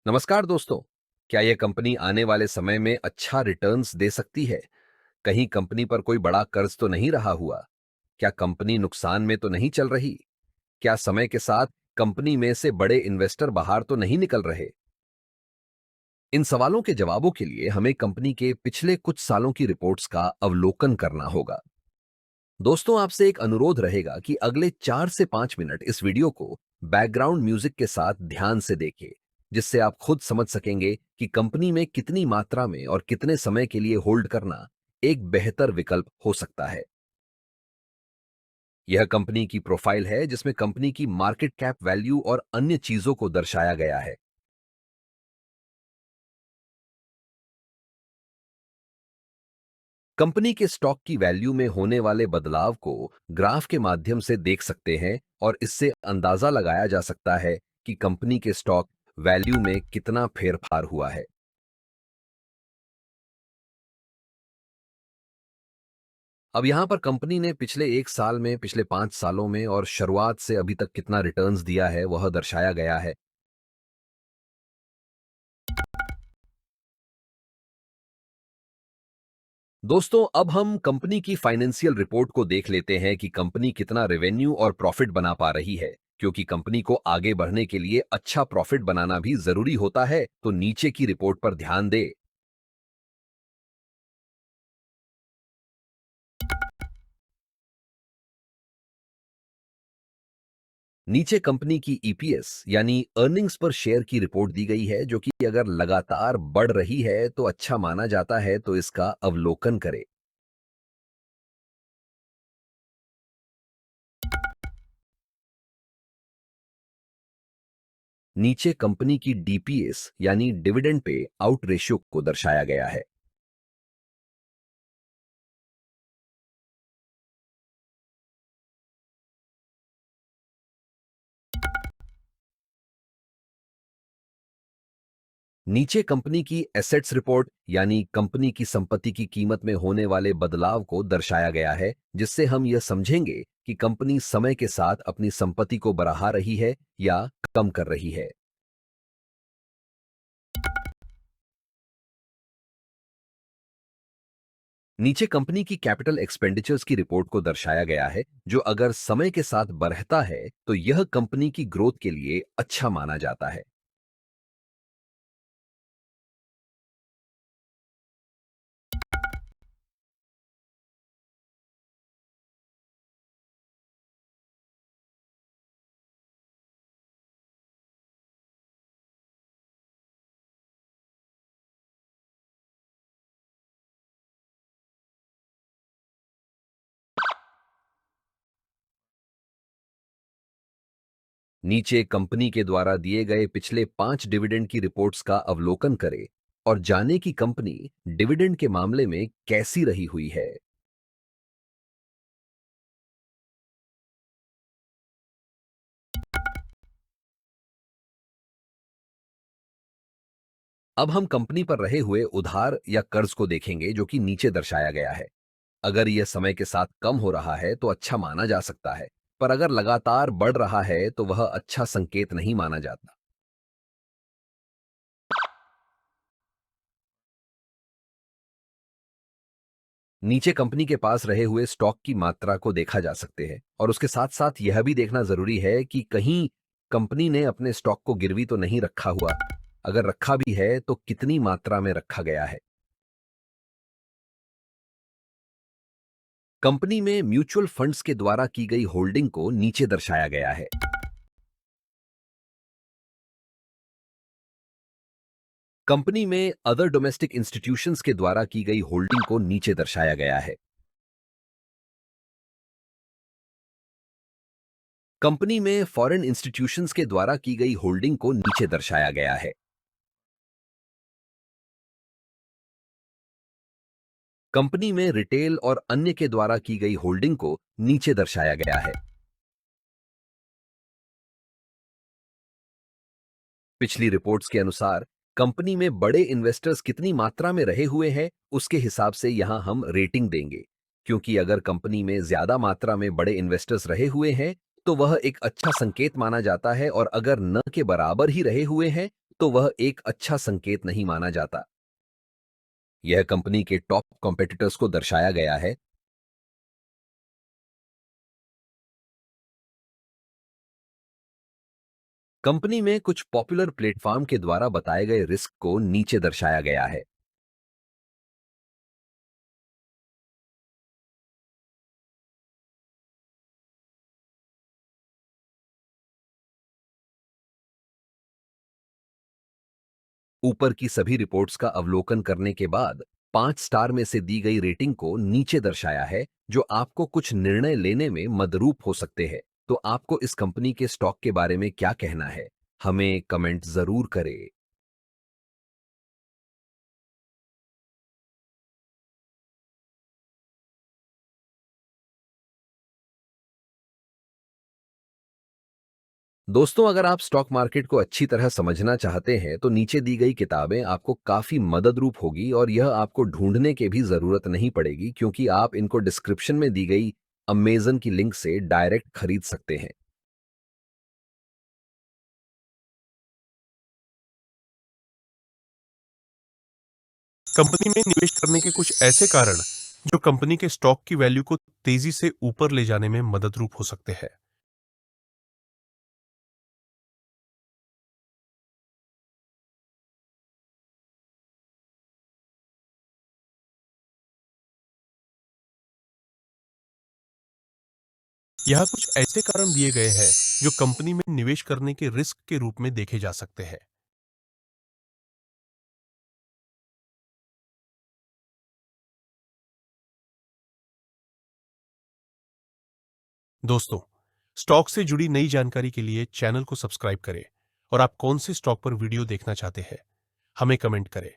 नमस्कार दोस्तों। क्या यह कंपनी आने वाले समय में अच्छा रिटर्न्स दे सकती है? कहीं कंपनी पर कोई बड़ा कर्ज तो नहीं रहा हुआ? क्या कंपनी नुकसान में तो नहीं चल रही? क्या समय के साथ कंपनी में से बड़े इन्वेस्टर बाहर तो नहीं निकल रहे? इन सवालों के जवाबों के लिए हमें कंपनी के पिछले कुछ सालों की रिपोर्ट्स का अवलोकन करना होगा। दोस्तों, आपसे एक अनुरोध रहेगा कि अगले 4 से 5 मिनट इस वीडियो को बैकग्राउंड म्यूजिक के साथ ध्यान से देखें, जिससे आप खुद समझ सकेंगे कि कंपनी में कितनी मात्रा में और कितने समय के लिए होल्ड करना एक बेहतर विकल्प हो सकता है। यह कंपनी की प्रोफाइल है, जिसमें कंपनी की मार्केट कैप वैल्यू और अन्य चीजों को दर्शाया गया है। कंपनी के स्टॉक की वैल्यू में होने वाले बदलाव को ग्राफ के माध्यम से देख सकते हैं और इससे अंदाजा लगाया जा सकता है कि कंपनी के स्टॉक वैल्यू में कितना फेरफार हुआ है। अब यहां पर कंपनी ने पिछले 1 साल में, पिछले 5 सालों में और शुरुआत से अभी तक कितना रिटर्न्स दिया है वह दर्शाया गया है। दोस्तों, अब हम कंपनी की फाइनेंशियल रिपोर्ट को देख लेते हैं कि कंपनी कितना रेवेन्यू और प्रॉफिट बना पा रही है। क्योंकि कंपनी को आगे बढ़ने के लिए अच्छा प्रॉफिट बनाना भी जरूरी होता है, तो नीचे की रिपोर्ट पर ध्यान दे। नीचे कंपनी की ईपीएस यानी अर्निंग्स पर शेयर की रिपोर्ट दी गई है, जो कि अगर लगातार बढ़ रही है तो अच्छा माना जाता है, तो इसका अवलोकन करें। नीचे कंपनी की डीपीएस यानी डिविडेंड पे आउट रेशियो को दर्शाया गया है। नीचे कंपनी की एसेट्स रिपोर्ट यानी कंपनी की संपत्ति की कीमत में होने वाले बदलाव को दर्शाया गया है, जिससे हम यह समझेंगे कि कंपनी समय के साथ अपनी संपत्ति को बढ़ा रही है या कम कर रही है। नीचे कंपनी की कैपिटल एक्सपेंडिचर्स की रिपोर्ट को दर्शाया गया है, जो अगर समय के साथ बढ़ता है तो यह कंपनी की ग्रोथ के लिए अच्छा माना जाता है। नीचे कंपनी के द्वारा दिए गए पिछले 5 डिविडेंड की रिपोर्ट्स का अवलोकन करें और जाने कि कंपनी डिविडेंड के मामले में कैसी रही हुई है। अब हम कंपनी पर रहे हुए उधार या कर्ज को देखेंगे, जो कि नीचे दर्शाया गया है। अगर यह समय के साथ कम हो रहा है तो अच्छा माना जा सकता है, पर अगर लगातार बढ़ रहा है तो वह अच्छा संकेत नहीं माना जाता। नीचे कंपनी के पास रहे हुए स्टॉक की मात्रा को देखा जा सकते हैं और उसके साथ साथ यह भी देखना जरूरी है कि कहीं कंपनी ने अपने स्टॉक को गिरवी तो नहीं रखा हुआ। अगर रखा भी है तो कितनी मात्रा में रखा गया है। कंपनी में म्यूचुअल फंड्स के द्वारा की गई होल्डिंग को नीचे दर्शाया गया है। कंपनी में अदर डोमेस्टिक इंस्टीट्यूशंस के द्वारा की गई होल्डिंग को नीचे दर्शाया गया है। कंपनी में फॉरेन इंस्टीट्यूशंस के द्वारा की गई होल्डिंग को नीचे दर्शाया गया है। कंपनी में रिटेल और अन्य के द्वारा की गई होल्डिंग को नीचे दर्शाया गया है। पिछली रिपोर्ट्स के अनुसार कंपनी में बड़े इन्वेस्टर्स कितनी मात्रा में रहे हुए हैं, उसके हिसाब से यहां हम रेटिंग देंगे। क्योंकि अगर कंपनी में ज्यादा मात्रा में बड़े इन्वेस्टर्स रहे हुए हैं तो वह एक अच्छा संकेत माना जाता है, और अगर न के बराबर ही रहे हुए हैं तो वह एक अच्छा संकेत नहीं माना जाता। यह कंपनी के टॉप कॉम्पिटिटर्स को दर्शाया गया है। कंपनी में कुछ पॉपुलर प्लेटफॉर्म के द्वारा बताए गए रिस्क को नीचे दर्शाया गया है। ऊपर की सभी रिपोर्ट्स का अवलोकन करने के बाद 5 स्टार में से दी गई रेटिंग को नीचे दर्शाया है, जो आपको कुछ निर्णय लेने में मदरूप हो सकते हैं। तो आपको इस कंपनी के स्टॉक के बारे में क्या कहना है? हमें कमेंट जरूर करें। दोस्तों, अगर आप स्टॉक मार्केट को अच्छी तरह समझना चाहते हैं तो नीचे दी गई किताबें आपको काफी मददरूप होगी, और यह आपको ढूंढने की भी जरूरत नहीं पड़ेगी, क्योंकि आप इनको डिस्क्रिप्शन में दी गई अमेजन की लिंक से डायरेक्ट खरीद सकते हैं। कंपनी में निवेश करने के कुछ ऐसे कारण जो कंपनी के स्टॉक की वैल्यू को तेजी से ऊपर ले जाने में मददरूप हो सकते हैं। यहाँ कुछ ऐसे कारण दिए गए हैं जो कंपनी में निवेश करने के रिस्क के रूप में देखे जा सकते हैं। दोस्तों, स्टॉक से जुड़ी नई जानकारी के लिए चैनल को सब्सक्राइब करें और आप कौन से स्टॉक पर वीडियो देखना चाहते हैं, हमें कमेंट करें।